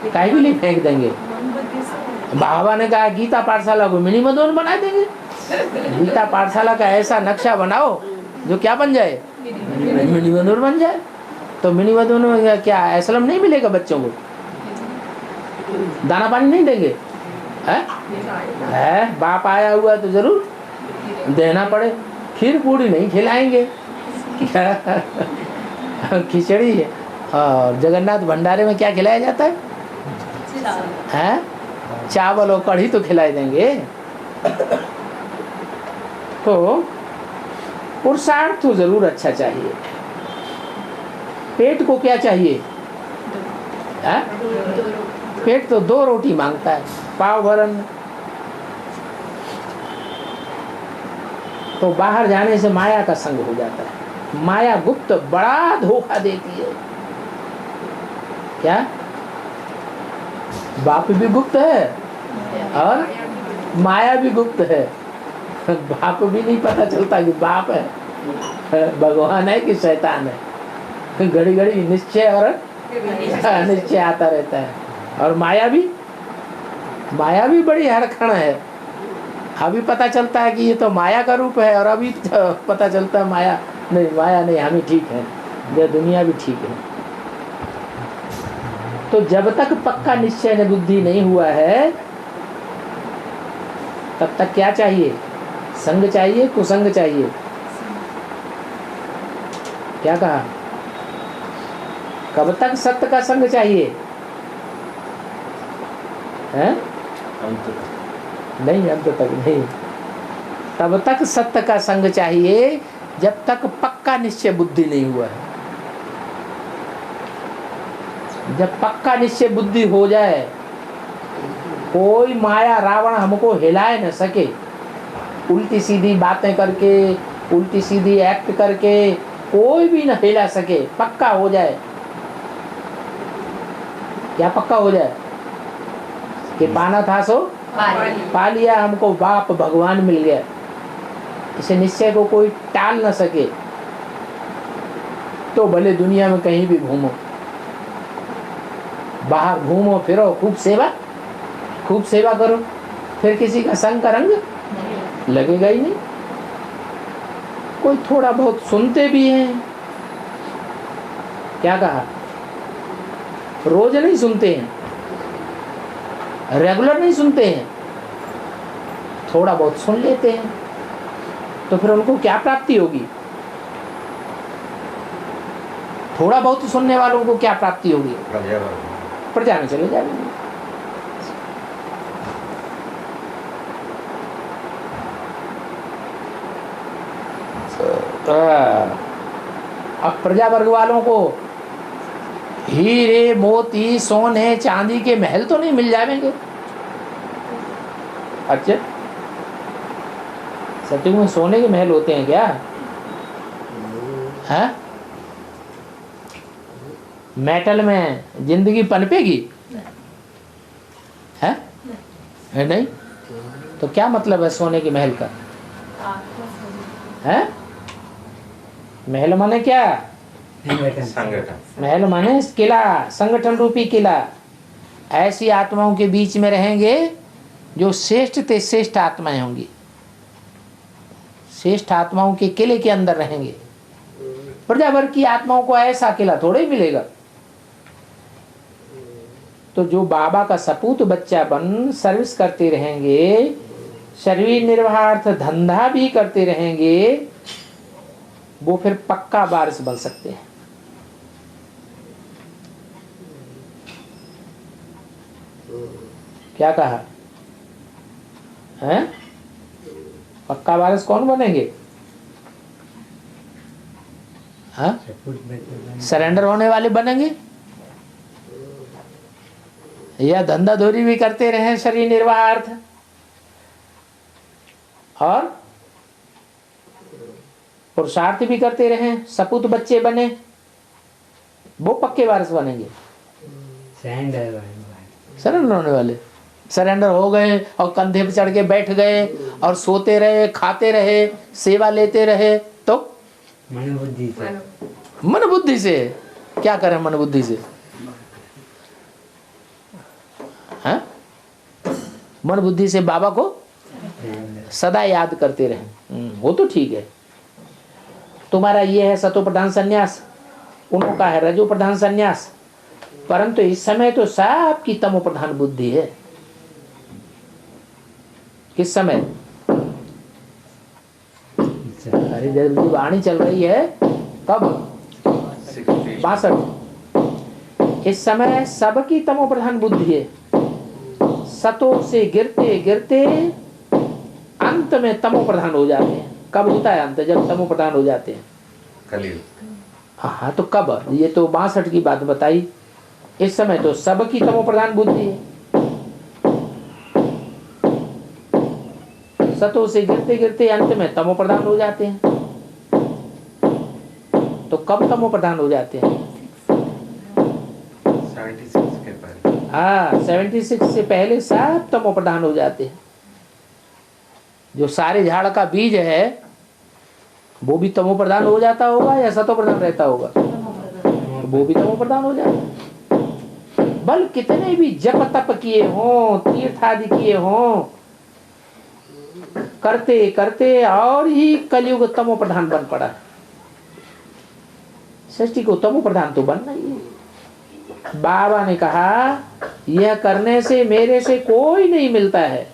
काहे के लिए फेंक देंगे? बाबा ने कहा गीता पाठशाला को मिनी मधुबन बना देंगे। गीता पाठशाला का ऐसा नक्शा बनाओ जो क्या बन जाए, मिनी मधुबन बन जाए। तो मिनी मधुबन में क्या एसलम नहीं मिलेगा बच्चों को? दाना पानी नहीं देंगे? है बाप आया हुआ तो जरूर देना पड़े। खीर पूड़ी नहीं खिलाएंगे, खिचड़ी है। और जगन्नाथ भंडारे में क्या खिलाया जाता है? चावल और कढ़ी तो खिलाई देंगे। तो पुरुषार्थ तो जरूर अच्छा चाहिए। पेट को क्या चाहिए? पेट तो 2 रोटी मांगता है, पाव भरन। तो बाहर जाने से माया का संग हो जाता है। माया गुप्त बड़ा धोखा देती है। क्या? बाप भी गुप्त है और माया भी गुप्त है। बाप भी नहीं पता चलता कि बाप है, भगवान है कि शैतान है। घड़ी घड़ी निश्चय और अनिश्चय आता रहता है। और माया भी बड़ी हरखण है। अभी पता चलता है कि ये तो माया का रूप है, और अभी तो पता चलता है माया नहीं, हम ही ठीक है, ये दुनिया भी ठीक है। तो जब तक पक्का निश्चय ने बुद्धि नहीं हुआ है, तब तक क्या चाहिए? संग चाहिए, कुसंग चाहिए? क्या कहा? कब तक सत्य का संग चाहिए? हैं? नहीं, अंत तक नहीं। तब तक सत्य का संग चाहिए जब तक पक्का निश्चय बुद्धि नहीं हुआ है। जब पक्का निश्चय बुद्धि हो जाए, कोई माया रावण हमको हिलाए न सके। उल्टी सीधी बातें करके, उल्टी सीधी एक्ट करके कोई भी न हिला सके। पक्का हो जाए। क्या पक्का हो जाए? कि पाना था सो पा लिया, हमको बाप भगवान मिल गया। इसे निश्चय को कोई टाल न सके। तो भले दुनिया में कहीं भी घूमो, बाहर घूमो फिरो, खूब सेवा करो, फिर किसी का संग का रंग लगेगा ही नहीं। कोई थोड़ा बहुत सुनते भी हैं। क्या कहा? रोज नहीं सुनते हैं, रेगुलर नहीं सुनते हैं, थोड़ा बहुत सुन लेते हैं। तो फिर उनको क्या प्राप्ति होगी? थोड़ा बहुत सुनने वालों को क्या प्राप्ति होगी? प्रजा में चले जाएंगे। अब प्रजा वर्ग वालों को हीरे मोती सोने चांदी के महल तो नहीं मिल जाएंगे। अच्छा, सत्युग में सोने के महल होते हैं क्या? हैं? मेटल में जिंदगी पनपेगी? है नहीं? तो क्या मतलब है सोने के महल का? है? महल माने क्या? संगठन। महल माने किला, संगठन रूपी किला। ऐसी आत्माओं के बीच में रहेंगे जो श्रेष्ठ ते श्रेष्ठ आत्माएं होंगी। श्रेष्ठ आत्माओं के किले के अंदर रहेंगे। प्रजा वर्ग की आत्माओं को ऐसा किला थोड़ा ही मिलेगा। तो जो बाबा का सपूत बच्चा बन सर्विस करते रहेंगे, शरीर निर्वाहार्थ धंधा भी करते रहेंगे, वो फिर पक्का वारिस बन सकते हैं। क्या कहा है? पक्का वारिस कौन बनेंगे? हाँ, सरेंडर होने वाले बनेंगे, या धंधा धोरी भी करते रहे शरीर निर्वाहार्थ और पुरुषार्थ भी करते रहे, सपूत बच्चे बने, वो पक्के वारिस बनेंगे। सरेंडर होने वाले, सरेंडर हो गए और कंधे पे चढ़ के बैठ गए और सोते रहे, खाते रहे, सेवा लेते रहे, तो मन बुद्धि से, मन बुद्धि से क्या करें? मन बुद्धि से हाँ? मन बुद्धि से बाबा को सदा याद करते रहे, वो तो ठीक है। तुम्हारा ये है सतो प्रधान संन्यास, उनका है रजो प्रधान संन्यास, परंतु इस समय तो सबकी तमो प्रधान बुद्धि है। किस समय? अरे जल्दी वाणी चल रही है, कब? 62। इस समय सबकी तमो प्रधान बुद्धि है। सतो से गिरते गिरते अंत में तमो प्रधान हो जाते हैं। कब होता है अंत? जब तमो प्रधान हो जाते हैं, कलयुग। हाँ, तो कब? ये तो 62 की बात बताई। इस समय तो सबकी तमो प्रधान बुद्धि है। सतो से गिरते गिरते अंत में तमो प्रधान हो जाते हैं। तो कब तमो प्रधान हो जाते हैं? 76 के पहले। हाँ, 76 से पहले सब तमो प्रधान हो जाते हैं। जो सारे झाड़ का बीज है वो भी तमो प्रधान हो जाता होगा या सतो प्रधान रहता होगा? वो भी तमो प्रधान हो जाता है। बल कितने भी जप तप किए हों, तीर्थ आदि किए हों, करते करते और ही कलयुग तमो प्रधान बन पड़ा। सृष्टि को तमो प्रधान तो बनना ही है। बाबा ने कहा यह करने से मेरे से कोई नहीं मिलता है।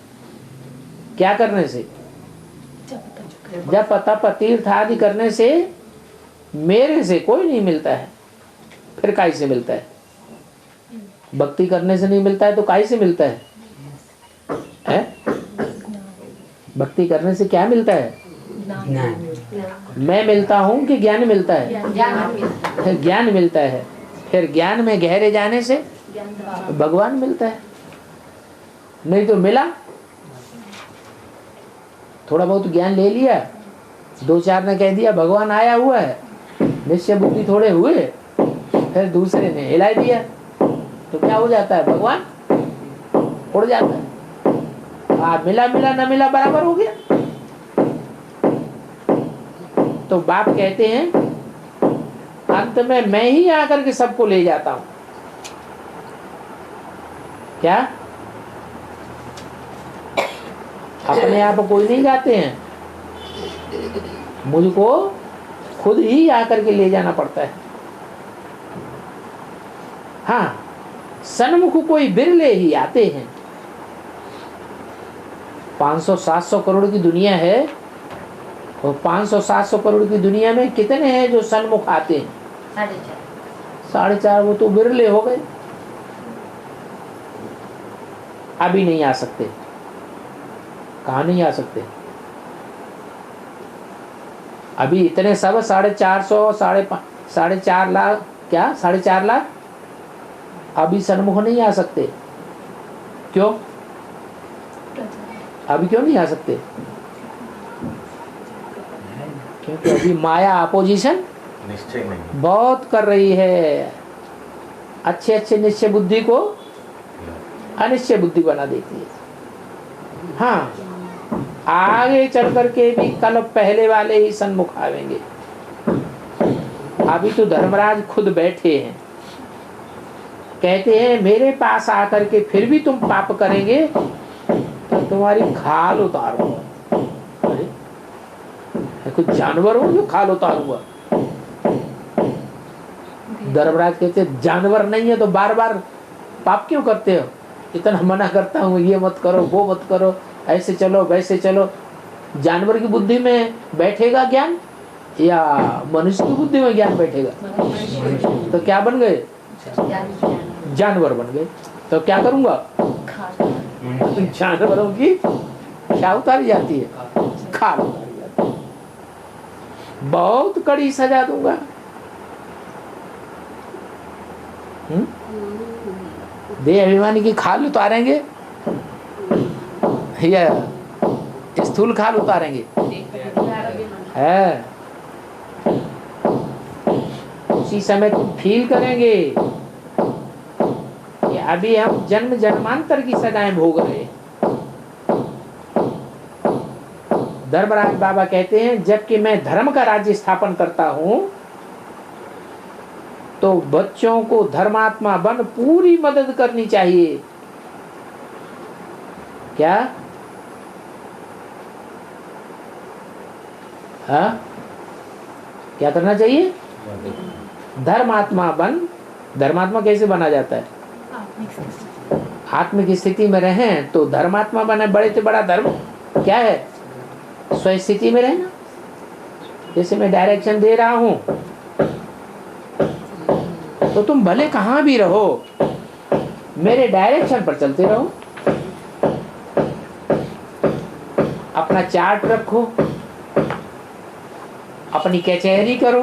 क्या करने से? जप तप तीर्थ आदि करने से मेरे से कोई नहीं मिलता है। फिर काहे से मिलता है? भक्ति करने से नहीं मिलता है तो काहे से मिलता है? भक्ति करने से क्या मिलता है? मैं मिलता हूँ कि ज्ञान मिलता है? ज्ञान मिलता है। फिर ज्ञान में गहरे जाने से भगवान मिलता है। नहीं तो मिला, थोड़ा बहुत ज्ञान ले लिया, दो चार ने कह दिया भगवान आया हुआ है, निश्चय बुद्धि थोड़े हुए, फिर दूसरे ने हिला दिया, तो क्या हो जाता है? भगवान उड़ जाता है। मिला मिला न मिला बराबर हो गया। तो बाप कहते हैं अंत में मैं ही आकर के सबको ले जाता हूं। क्या? अपने आप कोई नहीं जाते हैं, मुझको खुद ही आकर के ले जाना पड़ता है। हाँ, सन्मुख कोई बिरले ही आते हैं। 500-700 करोड़ की दुनिया है, और 500-700 करोड़ की दुनिया में कितने हैं जो सन्मुख आते हैं? 4.5। वो तो बिरले हो गए, अभी नहीं आ सकते। कहाँ नहीं आ सकते? अभी इतने सब 450, 4.5 लाख, क्या 4.5 लाख अभी सन्मुख नहीं आ सकते। क्यों? अभी क्यों नहीं आ सकते? क्योंकि अभी माया अपोजिशन निश्चय नहीं, बहुत कर रही है। अच्छे अच्छे निश्चय बुद्धि को अनिश्चय बुद्धि बना देती है। हाँ, आगे चल करके भी कल पहले वाले ही सन्मुख आवेंगे। अभी तो धर्मराज खुद बैठे हैं, कहते हैं मेरे पास आकर के फिर भी तुम पाप करेंगे तो तुम्हारी खाल उतारूंगा। अरे कुछ जानवर हो जो खाल उतारूंगा? धर्मराज कहते जानवर नहीं है तो बार बार पाप क्यों करते हो? इतना मना करता हूँ, ये मत करो, वो मत करो, ऐसे चलो वैसे चलो। जानवर की बुद्धि में बैठेगा ज्ञान या मनुष्य की बुद्धि में ज्ञान बैठेगा? तो क्या बन गए? जानवर बन गए। तो क्या करूंगा? जानवरों की क्या उतारी जाती है? खाल उतारी जाती है। बहुत कड़ी सजा दूंगा। देह अभिमानी की खाल उतारेंगे या स्थूल खाल उतारेंगे? है उसी समय तुम फील करेंगे कि अभी हम जन्म जन्मांतर की सजाएं भोग रहे हैं। धर्मराज बाबा कहते हैं जबकि मैं धर्म का राज्य स्थापन करता हूं तो बच्चों को धर्मात्मा बन पूरी मदद करनी चाहिए। क्या? हाँ, क्या करना चाहिए? धर्मात्मा बन। धर्मात्मा कैसे बना जाता है? आत्मिक स्थिति में रहें तो धर्मात्मा बने। बड़े से बड़ा धर्म क्या है? स्वस्थिति में रहना। जैसे मैं डायरेक्शन दे रहा हूं तो तुम भले कहां भी रहो मेरे डायरेक्शन पर चलते रहो। अपना चार्ट रखो, अपनी कचहरी करो।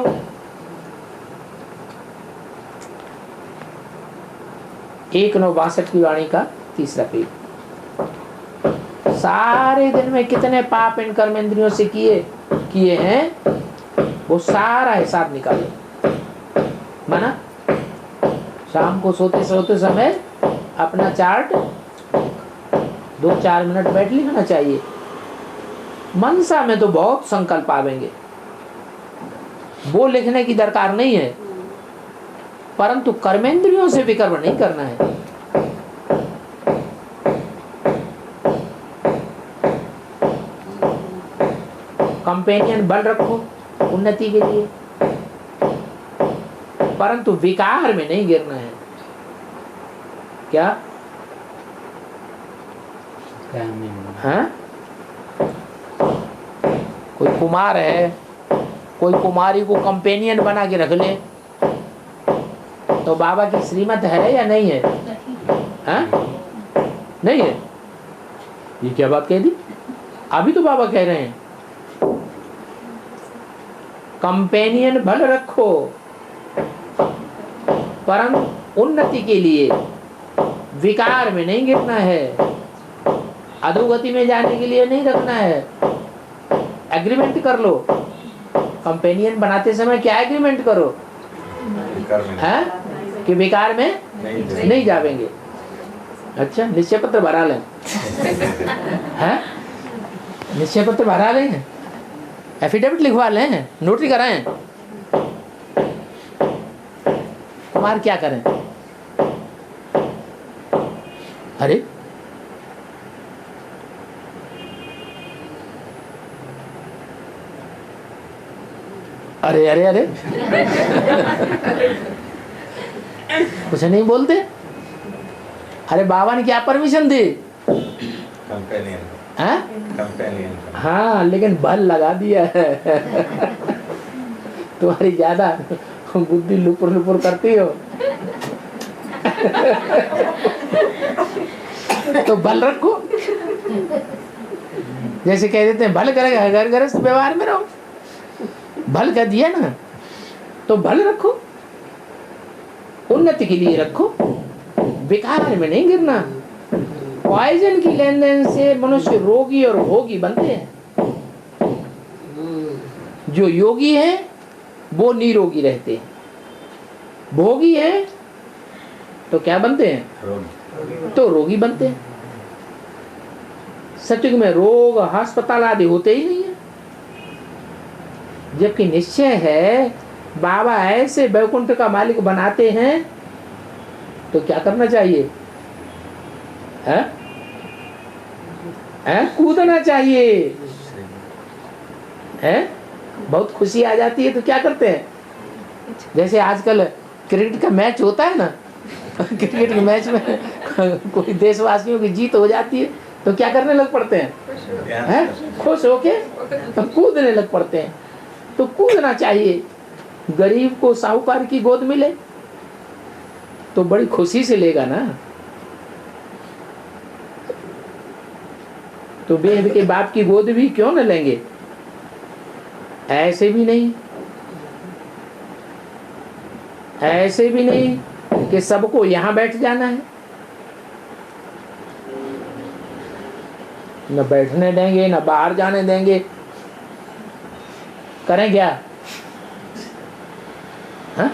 एक 962 की वाणी का 3रा पेज। सारे दिन में कितने पाप इन कर्मेंद्रियों से किए हैं वो सारा हिसाब निकालो। माना शाम को सोते सोते समय अपना चार्ट 2-4 मिनट बैठ लिखना चाहिए। मनसा में तो बहुत संकल्प आवेंगे, वो लिखने की दरकार नहीं है, परंतु कर्मेंद्रियों से विकर्म नहीं करना है। कंपेनियन बल रखो उन्नति के लिए, परंतु विकार में नहीं गिरना है। क्या? हाँ? कोई कुमार है, कोई कुमारी को कंपेनियन बना के रख ले तो बाबा की श्रीमत है या नहीं है? हाँ? नहीं है। ये क्या बात कह दी? अभी तो बाबा कह रहे हैं कंपेनियन भल रखो परंतु उन्नति के लिए विकार में नहीं गिरना है, अधोगति में जाने के लिए नहीं रखना है। एग्रीमेंट कर लो। कंपेनियन बनाते समय क्या एग्रीमेंट करो? है कि विकार में नहीं जावेंगे। अच्छा, निश्चय पत्र भरा लें। हैं? निश्चय पत्र भरा लें, एफिडेविट लिखवा लें, नोटरी कराएं। कुमार क्या करें? अरे अरे अरे अरे कुछ नहीं बोलते। अरे बाबा ने क्या परमिशन दी? कंपेनियन। हाँ? कंपेनियन। हाँ, लेकिन बल लगा दिया है। तुम्हारी ज्यादा बुद्धि लुपुर लुपुर करती हो तो बल रखो। जैसे कह देते हैं भल करेगा घर गृहस्थ व्यवहार में रहो, भल कर दिया ना तो भल रखो, उन्नति के लिए रखो, विकार में नहीं गिरना। पॉइजन की लेन देन से मनुष्य रोगी और भोगी बनते हैं। जो योगी है वो निरोगी रहते हैं, भोगी है तो क्या बनते हैं? रोगी। तो रोगी बनते हैं। सत्युग में रोग अस्पताल आदि होते ही नहीं है। जबकि निश्चय है बाबा ऐसे वैकुंठ का मालिक बनाते हैं तो क्या करना चाहिए? है? कूदना चाहिए। है? बहुत खुशी आ जाती है तो क्या करते हैं? जैसे आजकल क्रिकेट का मैच होता है ना, क्रिकेट के मैच में कोई देशवासियों की जीत हो जाती है तो क्या करने लग पड़ते हैं? खुश होके कूदने लग पड़ते हैं। तो कूदना चाहिए। गरीब को साहूकार की गोद मिले तो बड़ी खुशी से लेगा ना। तो बेहद के बाप की गोद भी क्यों न लेंगे? ऐसे भी नहीं, ऐसे भी नहीं कि सबको यहां बैठ जाना है। न बैठने देंगे, न बाहर जाने देंगे। करें क्या? हा?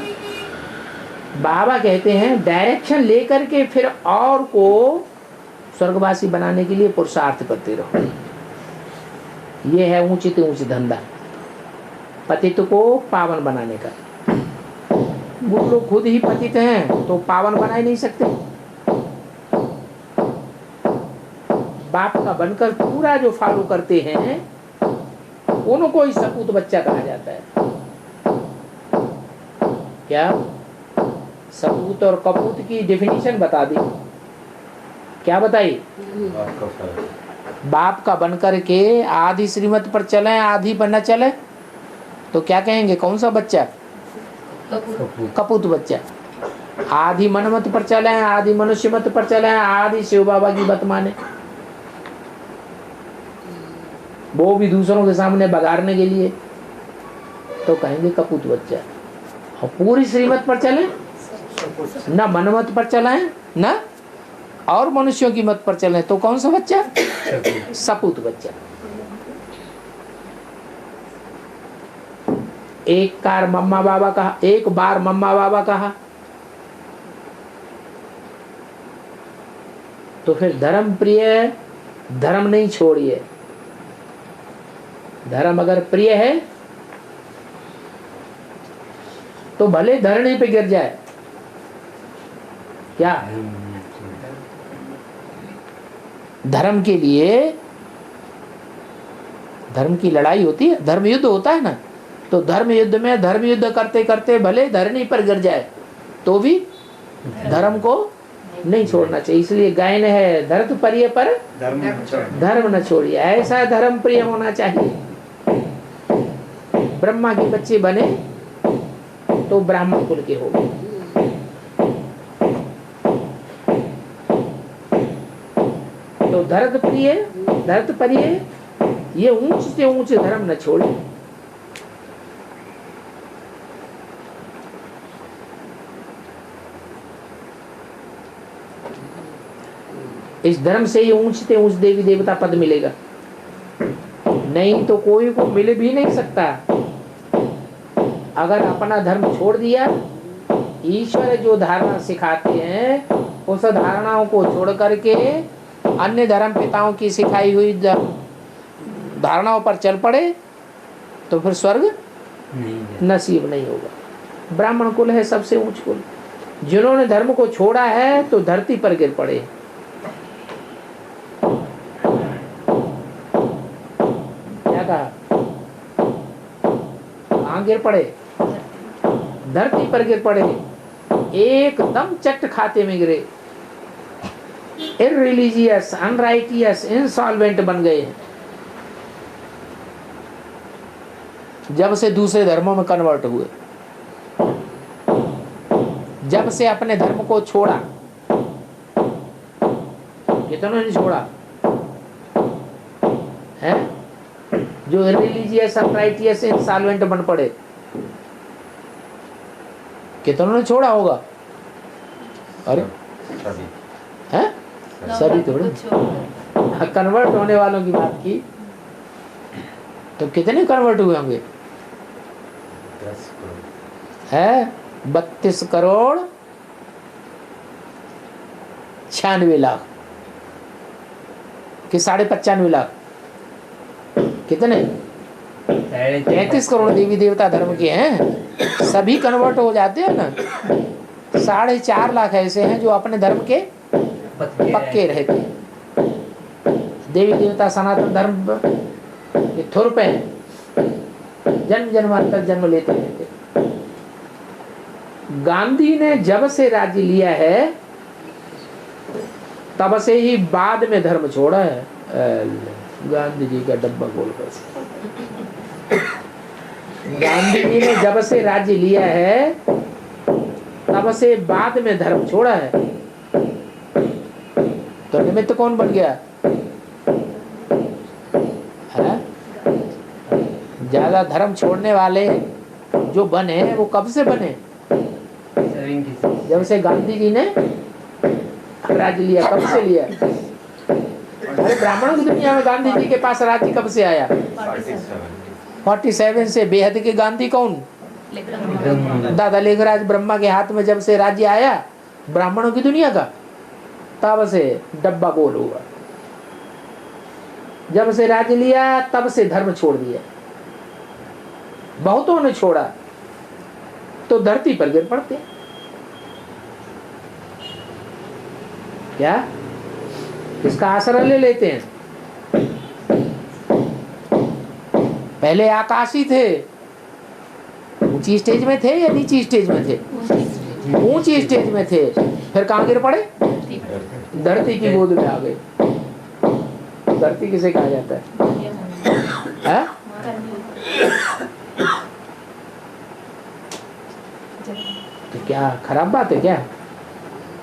बाबा कहते हैं डायरेक्शन लेकर के फिर और को स्वर्गवासी बनाने के लिए पुरुषार्थ करते रहो। ये है ऊंचित ऊंच धंधा, पतित को पावन बनाने का। वो लोग खुद ही पतित हैं तो पावन बना ही नहीं सकते। बाप का बनकर पूरा जो फॉलो करते हैं उनको ही सपूत बच्चा कहा जाता है। क्या सपूत और कपूत की डेफिनेशन बता दी? क्या बताई? बाप का बनकर के आधी श्रीमत पर चले, आधी पर न चले तो क्या कहेंगे? कौन सा बच्चा? कपूत बच्चा। आधी मनमत पर चले, आधी मनुष्य मत पर चले, आधी शिव बाबा की बात माने, वो भी दूसरों के सामने बगाड़ने के लिए, तो कहेंगे कपूत बच्चा। और पूरी श्रीमत पर चले, न मनमत पर चलाएं न और मनुष्यों की मत पर चलें, तो कौन सा बच्चा? सपूत बच्चा। एक बार मम्मा बाबा कहा, एक बार मम्मा बाबा कहा तो फिर धर्म प्रिय, धर्म नहीं छोड़िए। धर्म अगर प्रिय है तो भले धरने पे गिर जाए। क्या धर्म के लिए धर्म की लड़ाई होती है, धर्म युद्ध होता है ना, तो धर्म युद्ध में धर्म युद्ध करते करते भले धरनी पर गिर जाए तो भी धर्म को नहीं छोड़ना चाहिए। इसलिए गायन है धरत प्रिय पर धर्म न छोड़िए। ऐसा धर्म प्रिय होना चाहिए। ब्रह्मा के बच्चे बने तो ब्राह्मण कुल के हो गए। तो धरत प्रिय ये ऊंच से ऊंच धर्म न छोड़े। इस धर्म से ही ऊंच से ऊंच देवी देवता पद मिलेगा, नहीं तो कोई को मिल भी नहीं सकता। अगर अपना धर्म छोड़ दिया, ईश्वर जो धारणा सिखाते हैं उस धारणाओं को छोड़ करके अन्य धर्म पिताओं की सिखाई हुई धारणाओं पर चल पड़े तो फिर स्वर्ग नसीब नहीं होगा। ब्राह्मण कुल है सबसे ऊंच कुल। जिन्होंने धर्म को छोड़ा है तो धरती पर गिर पड़े। क्या कहा? कहाँ गिर पड़े? धरती पर गिर पड़े। एकदम चट खाते में गिरे। इररिलीजियस, अनराइटियस, इंसॉल्वेंट बन गए। जब से दूसरे धर्मों में कन्वर्ट हुए, जब से अपने धर्म को छोड़ा, कितनों ने छोड़ा है? जो इररिलीजियस, अनराइटियस, इंसॉल्वेंट बन पड़े, कितनों ने छोड़ा होगा? अरे हैं? सभी थोड़े। कन्वर्ट होने वालों की बात की तो कितने कन्वर्ट हुए होंगे? 10 करोड़ है 32 करोड़ 96 लाख कि 95.5 लाख? कितने? 33 करोड़ देवी देवता धर्म के हैं। सभी कन्वर्ट हो जाते हैं ना। 4.5 लाख ऐसे हैं जो अपने धर्म के पक्के रहते हैं। देवी देवता सनातन धर्म ये थुर पे जन्म जन्मांतर जन्म लेते रहते। गांधी ने जब से राज्य लिया है तब से ही बाद में धर्म छोड़ा है। गांधी जी का डब्बा गोल कर। गांधी जी ने जब से राज्य लिया है तब से बाद में धर्म छोड़ा है। तो निमित्त कौन बन गया है? ज्यादा धर्म छोड़ने वाले जो बने वो कब से बने? जब से गांधी जी ने राज्य लिया। कब से लिया? अरे ब्राह्मणों की दुनिया में गांधी जी के पास राज्य कब से आया? 47 से। बेहद के गांधी कौन? दादा लेखराज ब्रह्मा के हाथ में जब से राज्य आया ब्राह्मणों की दुनिया का, तब से डब्बा गोल हुआ। जब से राज्य लिया तब से धर्म छोड़ दिया। बहुतों ने छोड़ा तो धरती पर गिर पड़ते। क्या? इसका आसरा ले लेते हैं। पहले आकाशी थे, ऊंची स्टेज में थे या नीची स्टेज में थे? ऊंची स्टेज में थे। फिर कहाँ गिर पड़े? धरती की गोद में आ गए। धरती किसे कहा जाता है? तो क्या खराब बात है क्या?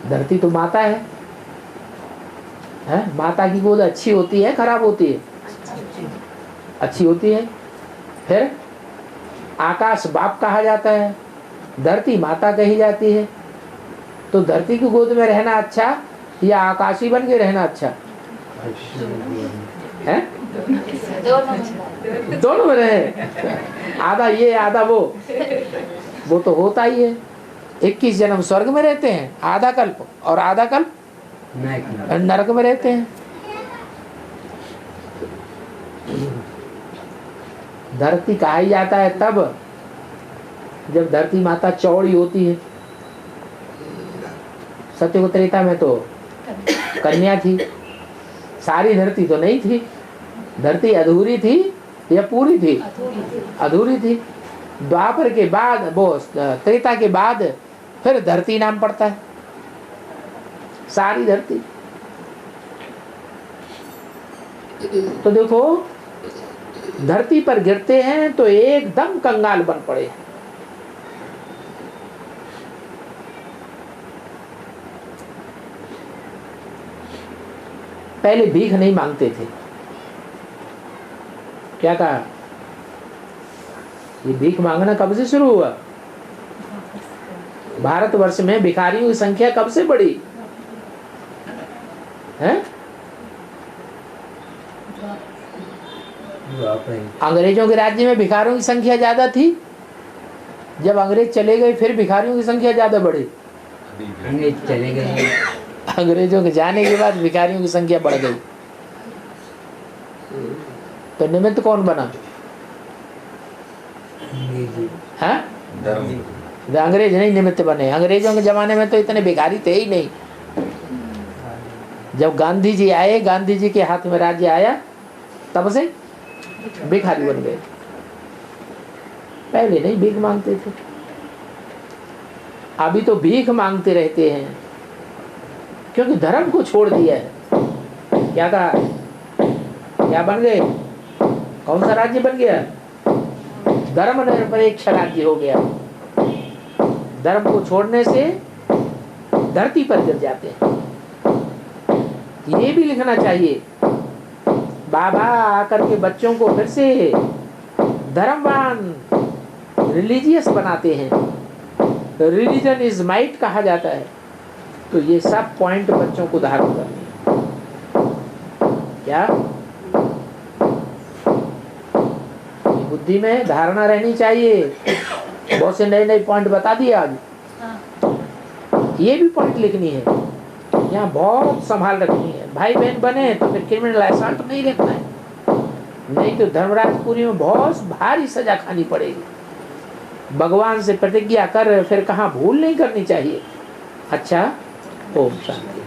धरती तो माता है। माता की गोद अच्छी होती है खराब होती है? अच्छी होती है। फिर आकाश बाप कहा जाता है, धरती माता कही जाती है। तो धरती की गोद में रहना अच्छा या आकाशी बन के रहना अच्छा है? दोनों में रहे। आधा ये आधा वो तो होता ही है। 21 जन्म स्वर्ग में रहते हैं आधा कल्प, और आधा कल्प नरक में रहते हैं। धरती कहा ही जाता है तब जब धरती माता चौड़ी होती है। सत्य त्रेता में तो कन्या थी, सारी धरती तो नहीं थी। धरती अधूरी थी या पूरी थी? अधूरी थी। द्वापर के बाद वो त्रेता के बाद फिर धरती नाम पड़ता है सारी धरती। तो देखो धरती पर गिरते हैं तो एकदम कंगाल बन पड़े। पहले भीख नहीं मांगते थे। क्या कहा? ये भीख मांगना कब से शुरू हुआ? भारतवर्ष में भिखारियों की संख्या कब से बढ़ी है? अंग्रेजों के राज्य में भिखारियों की संख्या ज्यादा थी। जब अंग्रेज चले गए फिर भिखारियों की संख्या ज्यादा बढ़ी। अंग्रेज चले गए, अंग्रेजों के जाने के बाद भिखारियों की संख्या बढ़ गई। तो निमित्त कौन बना? हाँ? अंग्रेज नहीं निमित्त बने। अंग्रेजों के जमाने में तो इतने भिखारी थे ही नहीं। जब गांधी जी आए, गांधी जी के हाथ में राज्य आया, तब से भिखारी बन गए। पहले नहीं भीख मांगते थे। अभी तो भीख मांगते रहते हैं क्योंकि धर्म को छोड़ दिया है। क्या कहा? क्या बन गए? कौन सा राज्य बन गया? धर्मनिरपेक्ष राज्य हो गया। धर्म को छोड़ने से धरती पर गिर जाते हैं। ये भी लिखना चाहिए। बाबा आकर के बच्चों को फिर से धर्मवान रिलीजियस बनाते हैं। रिलीजन इज माइट कहा जाता है। तो ये सब पॉइंट बच्चों को धारण करने। क्या बुद्धि में धारणा रहनी चाहिए। बहुत से नए नए पॉइंट बता दिए आज। ये भी पॉइंट लिखनी है, यहाँ बहुत संभाल रखनी है। भाई बहन बने तो फिर क्रिमिनल असॉल्ट नहीं लिखना है, नहीं तो धर्मराजपुरी में बहुत भारी सजा खानी पड़ेगी। भगवान से प्रतिज्ञा कर फिर कहाँ भूल नहीं करनी चाहिए। अच्छा, ओम शांति।